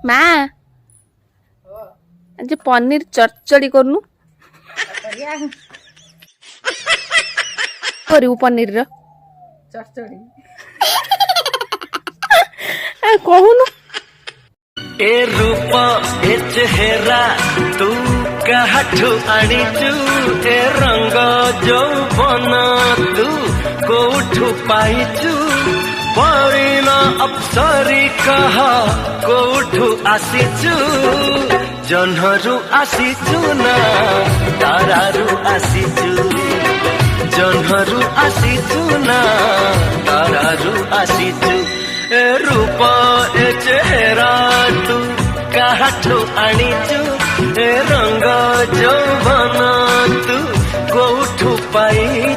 माँ आज पनीर चरचड़ी करनु करू पनीर रो चरचड़ी कहूनु ए रूप ए चेहरा तू काठू आनीचु ए रंग यौवन तू कोठू पाइचु परिण अप्सरी कह कोठू आसीचु जन्हरु आसीचु ना तारारु आसीचु जन्हरु आसीचु ना तारारु आसीचु ए रूप ए चेहरा तू काठू आनीचु ए रंग यौवन तू कोठू पाई